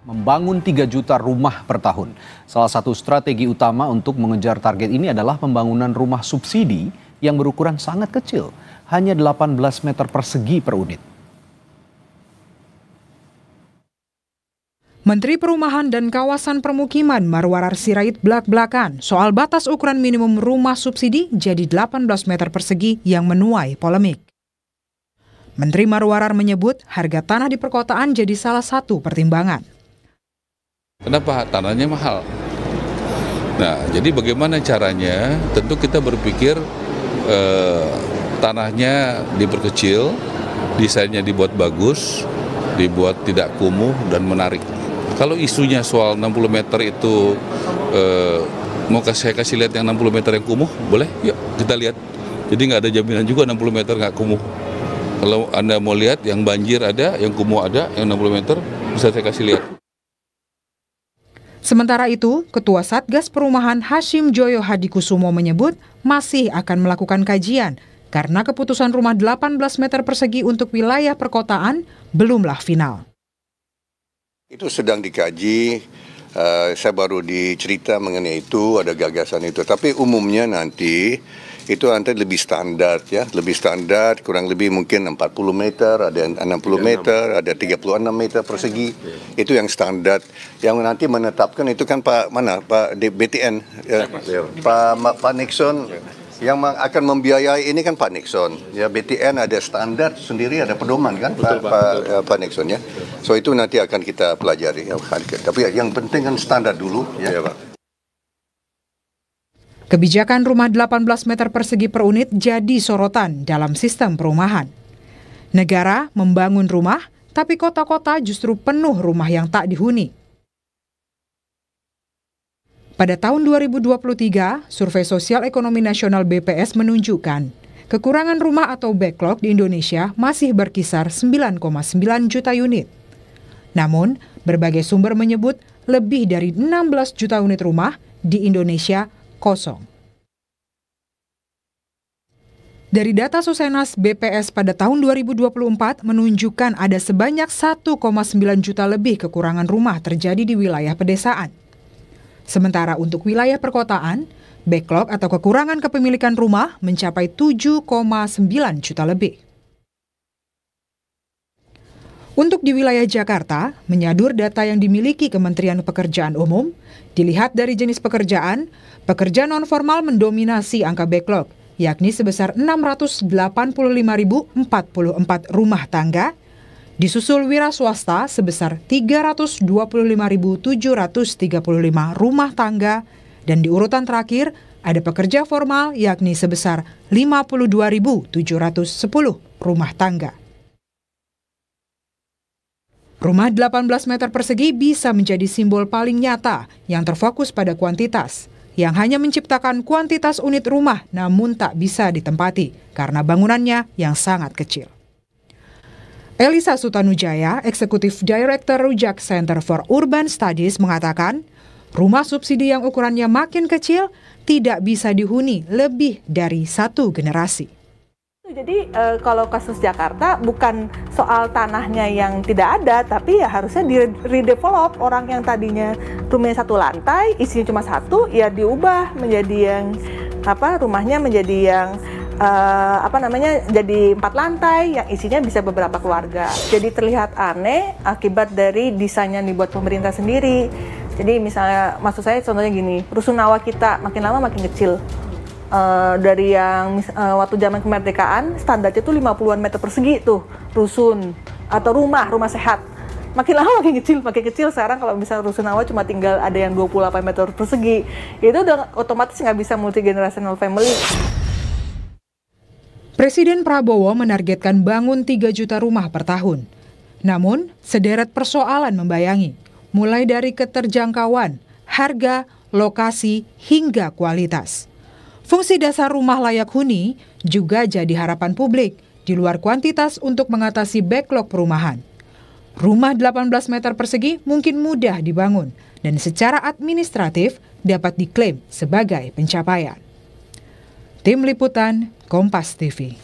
Membangun 3 juta rumah per tahun. Salah satu strategi utama untuk mengejar target ini adalah pembangunan rumah subsidi yang berukuran sangat kecil, hanya 18 meter persegi per unit. Menteri Perumahan dan Kawasan Permukiman Marwarar Sirait belak-belakan soal batas ukuran minimum rumah subsidi jadi 18 meter persegi yang menuai polemik. Menteri Marwarar menyebut harga tanah di perkotaan jadi salah satu pertimbangan. Kenapa tanahnya mahal? Nah, jadi bagaimana caranya? Tentu kita berpikir tanahnya diperkecil, desainnya dibuat bagus, dibuat tidak kumuh dan menarik. Kalau isunya soal 60 meter itu mau saya kasih lihat yang 60 meter yang kumuh, boleh? Yuk kita lihat. Jadi nggak ada jaminan juga 60 meter nggak kumuh. Kalau Anda mau lihat yang banjir ada, yang kumuh ada, yang 60 meter bisa saya kasih lihat. Sementara itu, Ketua Satgas Perumahan Hashim Joyo Hadikusumo menyebut masih akan melakukan kajian karena keputusan rumah 18 meter persegi untuk wilayah perkotaan belumlah final. Itu sedang dikaji, saya baru dicerita mengenai itu, ada gagasan itu. Tapi umumnya nanti itu nanti lebih standar ya, lebih standar, kurang lebih mungkin 40 meter, ada 60 meter, ada 36 meter persegi. Itu yang standar. Yang nanti menetapkan itu kan Pak BTN, Pak Nixon. Yang akan membiayai ini kan Pak Nixon. Ya, BTN ada standar sendiri, ada pedoman kan Pak Nixon ya. So itu nanti akan kita pelajari. Tapi yang penting kan standar dulu ya Pak. Kebijakan rumah 18 meter persegi per unit jadi sorotan dalam sistem perumahan. Negara membangun rumah, tapi kota-kota justru penuh rumah yang tak dihuni. Pada tahun 2023, Survei Sosial Ekonomi Nasional BPS menunjukkan kekurangan rumah atau backlog di Indonesia masih berkisar 9,9 juta unit. Namun, berbagai sumber menyebut lebih dari 16 juta unit rumah di Indonesia kosong. Dari data Susenas BPS pada tahun 2024 menunjukkan ada sebanyak 1,9 juta lebih kekurangan rumah terjadi di wilayah pedesaan. Sementara untuk wilayah perkotaan, backlog atau kekurangan kepemilikan rumah mencapai 7,9 juta lebih. Untuk di wilayah Jakarta, menyadur data yang dimiliki Kementerian Pekerjaan Umum, dilihat dari jenis pekerjaan, pekerja non-formal mendominasi angka backlog, yakni sebesar 685.044 rumah tangga, disusul wira swasta sebesar 325.735 rumah tangga, dan di urutan terakhir ada pekerja formal yakni sebesar 52.710 rumah tangga. Rumah 18 meter persegi bisa menjadi simbol paling nyata yang terfokus pada kuantitas, yang hanya menciptakan kuantitas unit rumah namun tak bisa ditempati karena bangunannya yang sangat kecil. Elisa Sutanujaya, Eksekutif Director Rujak Center for Urban Studies mengatakan, rumah subsidi yang ukurannya makin kecil tidak bisa dihuni lebih dari satu generasi. Jadi kalau kasus Jakarta bukan soal tanahnya yang tidak ada, tapi ya harusnya di-redevelop. Orang yang tadinya rumahnya satu lantai, isinya cuma satu, ya diubah menjadi yang rumahnya menjadi yang jadi 4 lantai yang isinya bisa beberapa keluarga. Jadi terlihat aneh akibat dari desain yang dibuat pemerintah sendiri. Jadi misalnya, maksud saya contohnya gini, rusunawa kita makin lama makin kecil. Dari yang waktu zaman kemerdekaan standarnya itu 50-an meter persegi tuh rusun atau rumah sehat. Makin lama makin kecil. Sekarang kalau misalnya rusunawa cuma tinggal ada yang 28 meter persegi, itu udah otomatis nggak bisa multi generational family. Presiden Prabowo menargetkan bangun 3 juta rumah per tahun. Namun, sederet persoalan membayangi, mulai dari keterjangkauan, harga, lokasi, hingga kualitas. Fungsi dasar rumah layak huni juga jadi harapan publik di luar kuantitas untuk mengatasi backlog perumahan. Rumah 18 meter persegi mungkin mudah dibangun dan secara administratif dapat diklaim sebagai pencapaian. Tim Liputan, Kompas TV.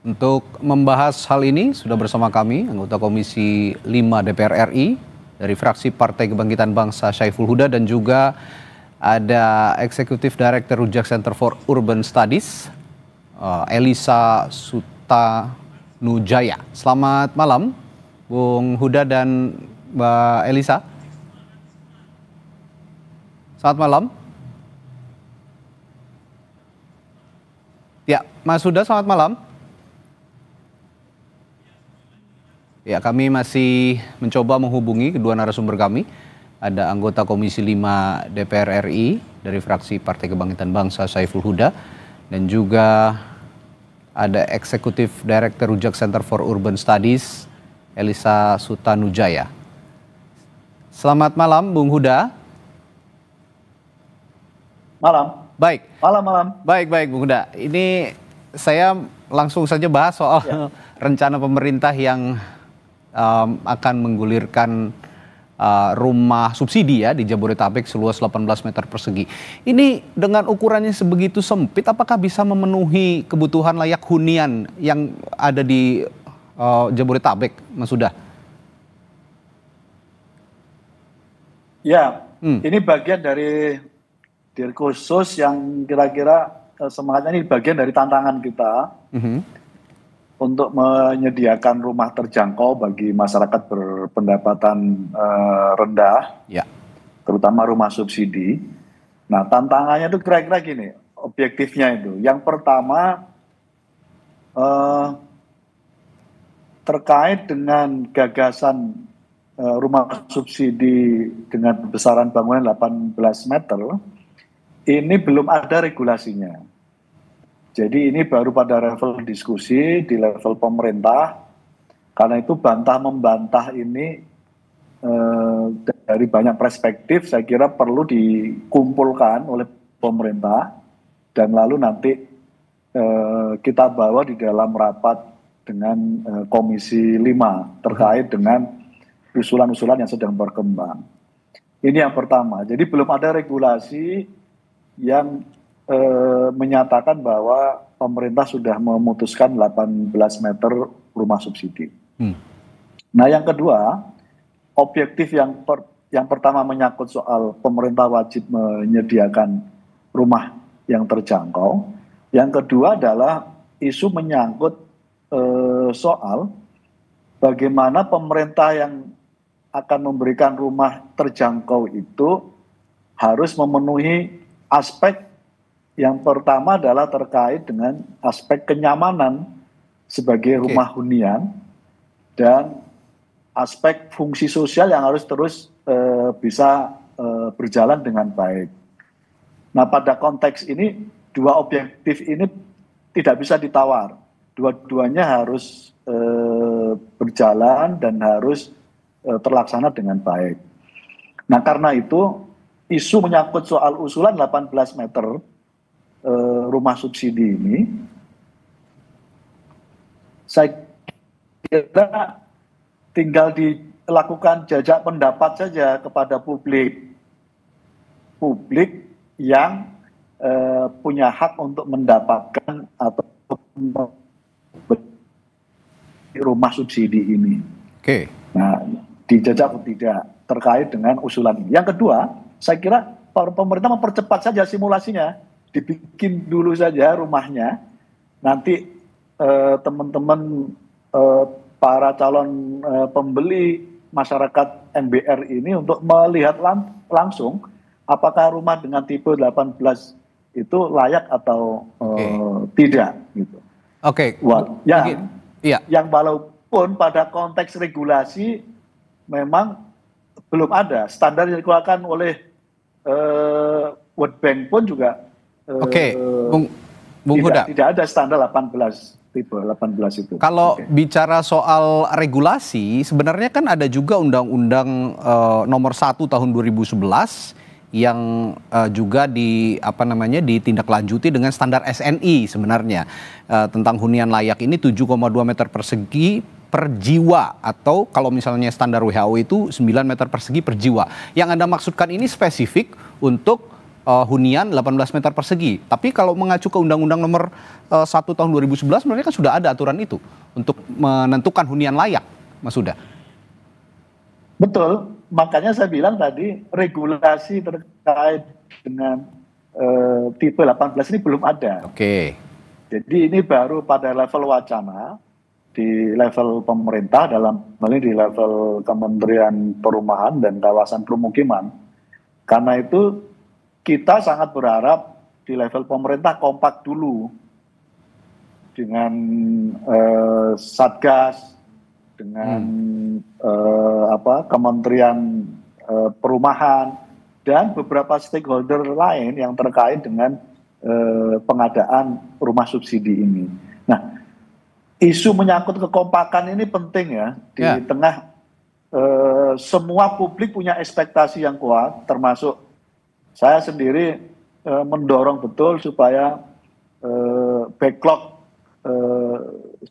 Untuk membahas hal ini sudah bersama kami anggota Komisi 5 DPR RI dari fraksi Partai Kebangkitan Bangsa Syaiful Huda dan juga ada Executive Director Rujak Center for Urban Studies Elisa Sutanujaya. Selamat malam Bung Huda dan Mbak Elisa. Selamat malam. Ya, Mas Huda, selamat malam. Ya, kami masih mencoba menghubungi kedua narasumber kami. Ada anggota Komisi 5 DPR RI dari fraksi Partai Kebangkitan Bangsa Syaiful Huda dan juga ada Executive Director Rujak Center for Urban Studies Elisa Sutanujaya. Selamat malam Bung Huda. Malam. Baik. Malam. Baik Bung Huda. Ini saya langsung saja bahas soal rencana pemerintah yang akan menggulirkan rumah subsidi ya di Jabodetabek seluas 18 meter persegi. Ini dengan ukurannya sebegitu sempit, apakah bisa memenuhi kebutuhan layak hunian yang ada di Jabodetabek, Mas Huda? Ya, ini bagian dari khusus yang kira-kira semangatnya ini bagian dari tantangan kita. Untuk menyediakan rumah terjangkau bagi masyarakat berpendapatan rendah, terutama rumah subsidi. Nah, tantangannya itu kira-kira gini, objektifnya itu. Yang pertama, terkait dengan gagasan rumah subsidi dengan besaran bangunan 18 meter, ini belum ada regulasinya. Jadi ini baru pada level diskusi di level pemerintah, karena itu bantah-membantah ini dari banyak perspektif saya kira perlu dikumpulkan oleh pemerintah dan lalu nanti kita bawa di dalam rapat dengan Komisi 5 terkait dengan usulan-usulan yang sedang berkembang. Ini yang pertama, jadi belum ada regulasi yang menyatakan bahwa pemerintah sudah memutuskan 18 meter rumah subsidi. Nah, yang kedua, objektif yang pertama menyangkut soal pemerintah wajib menyediakan rumah yang terjangkau. Yang kedua adalah isu menyangkut soal bagaimana pemerintah yang akan memberikan rumah terjangkau itu harus memenuhi aspek. Yang pertama adalah terkait dengan aspek kenyamanan sebagai rumah hunian dan aspek fungsi sosial yang harus terus bisa berjalan dengan baik. Nah, pada konteks ini dua objektif ini tidak bisa ditawar. Dua-duanya harus berjalan dan harus terlaksana dengan baik. Nah, karena itu isu menyangkut soal usulan 18 meter rumah subsidi ini, saya kira tinggal dilakukan jajak pendapat saja kepada publik yang punya hak untuk mendapatkan atau rumah subsidi ini. Oke. Nah, dijajak atau tidak terkait dengan usulan ini. Yang kedua, saya kira pemerintah mempercepat saja simulasinya. Dibikin dulu saja rumahnya, nanti teman-teman para calon pembeli masyarakat MBR ini untuk melihat langsung apakah rumah dengan tipe 18 itu layak atau tidak gitu. Oke. Yang walaupun pada konteks regulasi memang belum ada standar yang dikeluarkan oleh World Bank pun juga Bung Huda. Tidak ada standar 18 tipe 18 itu. Kalau bicara soal regulasi, sebenarnya kan ada juga Undang-Undang Nomor 1 Tahun 2011 yang juga ditindaklanjuti dengan standar SNI sebenarnya tentang hunian layak ini 7,2 meter persegi per jiwa, atau kalau misalnya standar WHO itu 9 meter persegi per jiwa. Yang Anda maksudkan ini spesifik untuk hunian 18 meter persegi. Tapi kalau mengacu ke Undang-Undang Nomor 1 Tahun 2011, sebenarnya kan sudah ada aturan itu untuk menentukan hunian layak, Mas Huda. Betul, makanya saya bilang tadi regulasi terkait dengan tipe 18 ini belum ada. Oke. Jadi ini baru pada level wacana, di level pemerintah, dalam hal ini di level Kementerian Perumahan dan Kawasan Permukiman. Karena itu kita sangat berharap di level pemerintah kompak dulu dengan Satgas, dengan Kementerian Perumahan dan beberapa stakeholder lain yang terkait dengan pengadaan rumah subsidi ini. Nah, isu menyangkut kekompakan ini penting ya di tengah semua publik punya ekspektasi yang kuat, termasuk saya sendiri mendorong betul supaya backlog 12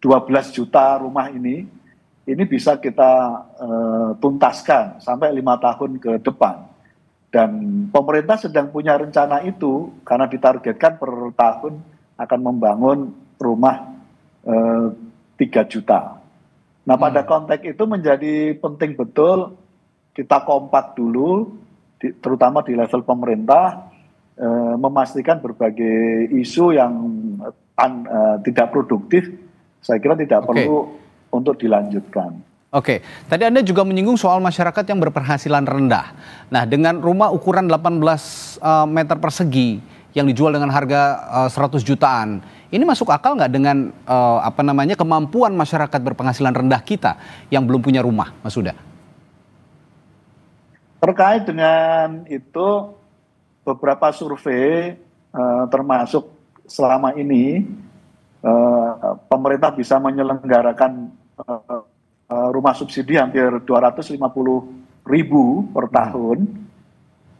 juta rumah ini bisa kita tuntaskan sampai 5 tahun ke depan. Dan pemerintah sedang punya rencana itu karena ditargetkan per tahun akan membangun rumah 3 juta. Nah, pada konteks itu menjadi penting betul kita kompak dulu, terutama di level pemerintah, memastikan berbagai isu yang tidak produktif, saya kira tidak perlu untuk dilanjutkan. Oke, tadi Anda juga menyinggung soal masyarakat yang berpenghasilan rendah. Nah, dengan rumah ukuran 18 meter persegi yang dijual dengan harga 100 jutaan, ini masuk akal nggak dengan kemampuan masyarakat berpenghasilan rendah kita yang belum punya rumah, Mas Huda? Terkait dengan itu, beberapa survei termasuk selama ini pemerintah bisa menyelenggarakan rumah subsidi hampir 250.000 per tahun,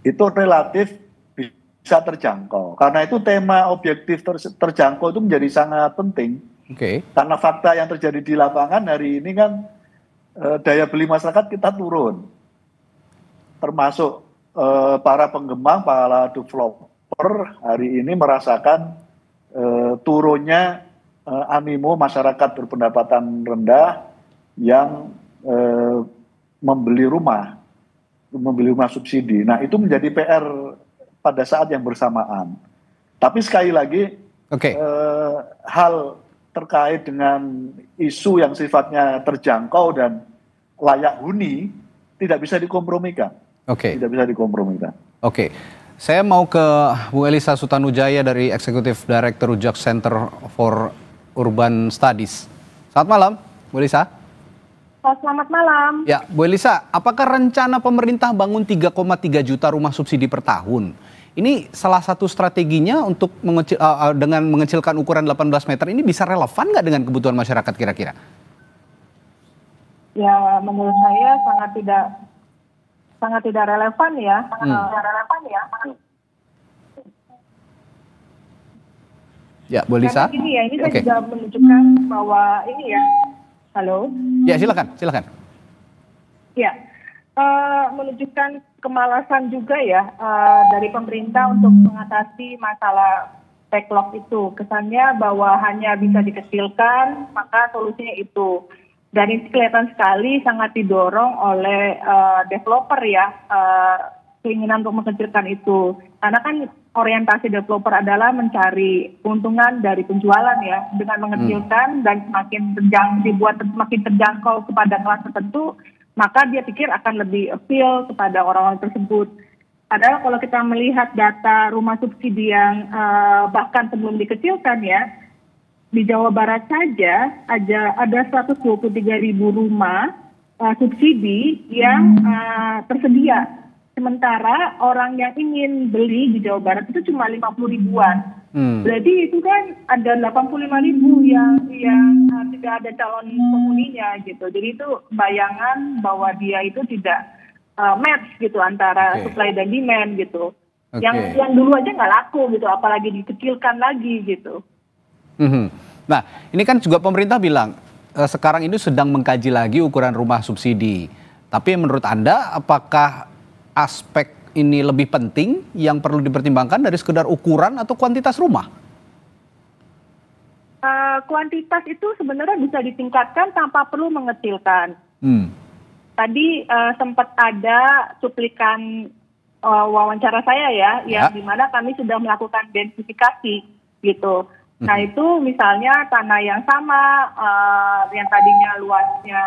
itu relatif bisa terjangkau. Karena itu tema objektif terjangkau itu menjadi sangat penting. Karena fakta yang terjadi di lapangan hari ini kan daya beli masyarakat kita turun. Termasuk para pengembang, para developer hari ini merasakan turunnya animo masyarakat berpendapatan rendah yang membeli rumah subsidi. Nah, itu menjadi PR pada saat yang bersamaan. Tapi sekali lagi, hal terkait dengan isu yang sifatnya terjangkau dan layak huni tidak bisa dikompromikan. Tidak bisa dikompromikan. Saya mau ke Bu Elisa Sutanujaya dari Executive Director Ujak Center for Urban Studies. Selamat malam, Bu Elisa. Selamat malam. Ya, Bu Elisa, apakah rencana pemerintah bangun 3,3 juta rumah subsidi per tahun ini salah satu strateginya untuk dengan mengecilkan ukuran 18 meter ini bisa relevan nggak dengan kebutuhan masyarakat kira-kira? Ya, menurut saya sangat tidak relevan ya. Ya, Bu Elisa. Karena ini saya juga menunjukkan bahwa ini ya. Halo. Ya, silakan. Ya, menunjukkan kemalasan juga ya dari pemerintah untuk mengatasi masalah backlog itu. Kesannya bahwa hanya bisa dikecilkan, maka solusinya itu. Dan ini kelihatan sekali sangat didorong oleh developer ya, keinginan untuk mengecilkan itu. Karena kan orientasi developer adalah mencari keuntungan dari penjualan ya, dengan mengecilkan dan dibuat semakin terjangkau kepada kelas tertentu, maka dia pikir akan lebih appeal kepada orang-orang tersebut. Padahal kalau kita melihat data rumah subsidi yang bahkan sebelum dikecilkan ya, di Jawa Barat saja ada 123.000 rumah subsidi yang tersedia. Sementara orang yang ingin beli di Jawa Barat itu cuma 50 ribuan. Berarti itu kan ada 85.000 yang tidak ada calon penghuninya gitu. Jadi itu bayangan bahwa dia itu tidak match gitu antara supply dan demand gitu. Yang dulu aja nggak laku gitu, apalagi dikecilkan lagi gitu. Nah, ini kan juga pemerintah bilang sekarang ini sedang mengkaji lagi ukuran rumah subsidi. Tapi menurut Anda, apakah aspek ini lebih penting yang perlu dipertimbangkan dari sekedar ukuran atau kuantitas rumah? Kuantitas itu sebenarnya bisa ditingkatkan tanpa perlu mengecilkan. Tadi sempat ada cuplikan wawancara saya yang dimana kami sudah melakukan densifikasi gitu. Nah itu misalnya tanah yang sama yang tadinya luasnya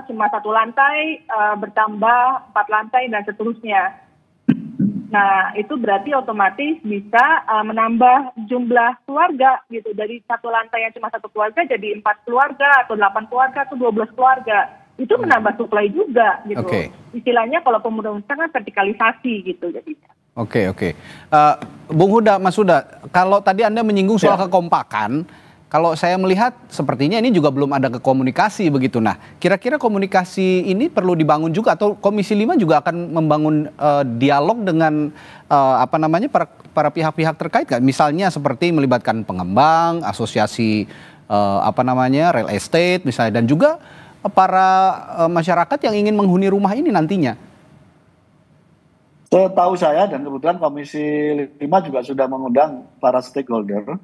cuma 1 lantai bertambah 4 lantai dan seterusnya. Nah itu berarti otomatis bisa menambah jumlah keluarga gitu, dari 1 lantai yang cuma 1 keluarga jadi 4 keluarga atau 8 keluarga atau 12 keluarga. Itu menambah supply juga gitu. Istilahnya kalau pemerintah kan vertikalisasi gitu jadinya. Oke. Bung Huda, Mas Huda, kalau tadi Anda menyinggung soal kekompakan, kalau saya melihat sepertinya ini juga belum ada komunikasi begitu. Nah, kira-kira komunikasi ini perlu dibangun juga atau Komisi 5 juga akan membangun dialog dengan para pihak-pihak terkait nggak? Misalnya seperti melibatkan pengembang, asosiasi real estate misalnya, dan juga para masyarakat yang ingin menghuni rumah ini nantinya. Setahu saya dan kebetulan Komisi 5 juga sudah mengundang para stakeholder,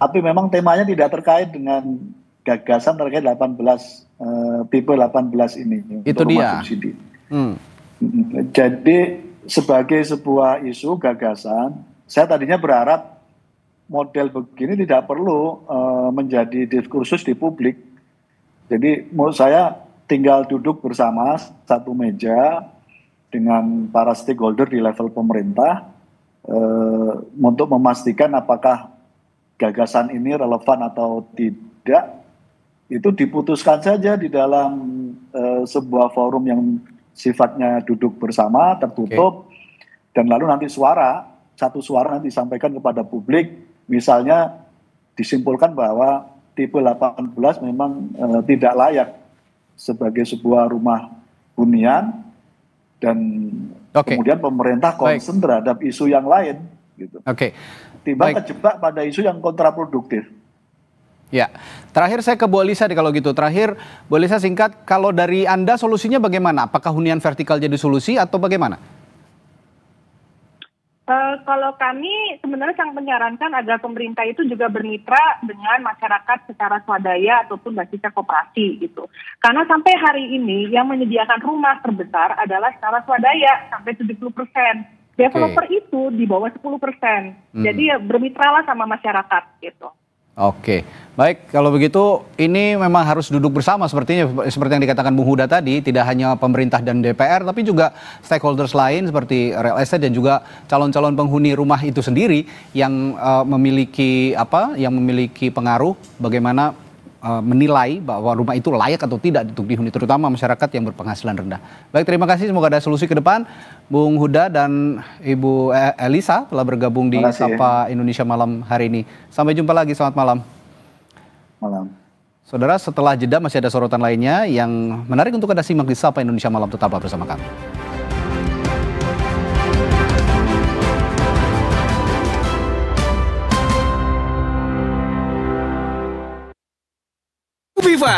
tapi memang temanya tidak terkait dengan gagasan terkait 18 tipe 18 ini. Itu dia. Subsidi. Jadi sebagai sebuah isu gagasan, saya tadinya berharap model begini tidak perlu menjadi diskursus di publik. Jadi menurut saya tinggal duduk bersama satu meja dengan para stakeholder di level pemerintah untuk memastikan apakah gagasan ini relevan atau tidak, itu diputuskan saja di dalam sebuah forum yang sifatnya duduk bersama, tertutup, dan lalu nanti satu suara nanti disampaikan kepada publik, misalnya disimpulkan bahwa tipe 18 memang tidak layak sebagai sebuah rumah hunian, dan kemudian pemerintah concern terhadap isu yang lain gitu. Tiba kejebak pada isu yang kontraproduktif. Ya, terakhir saya ke Bu Elisa kalau gitu. Terakhir, Bu Elisa singkat, kalau dari Anda solusinya bagaimana? Apakah hunian vertikal jadi solusi atau bagaimana? Kalau kami sebenarnya sangat menyarankan agar pemerintah itu juga bermitra dengan masyarakat secara swadaya ataupun basisnya koperasi gitu. Karena sampai hari ini yang menyediakan rumah terbesar adalah secara swadaya sampai 70%. Developer itu di bawah 10%. Jadi bermitralah sama masyarakat gitu. Oke, baik, kalau begitu ini memang harus duduk bersama sepertinya, seperti yang dikatakan Bung Huda tadi, tidak hanya pemerintah dan DPR tapi juga stakeholders lain seperti real estate dan juga calon-calon penghuni rumah itu sendiri yang memiliki pengaruh bagaimana menilai bahwa rumah itu layak atau tidak untuk dihuni, terutama masyarakat yang berpenghasilan rendah. Baik, terima kasih, semoga ada solusi ke depan. Bung Huda dan Ibu Elisa telah bergabung di Sapa Indonesia Malam hari ini. Sampai jumpa lagi, selamat malam. Malam. Saudara, setelah jeda masih ada sorotan lainnya yang menarik untuk Anda simak di Sapa Indonesia Malam, tetaplah bersama kami.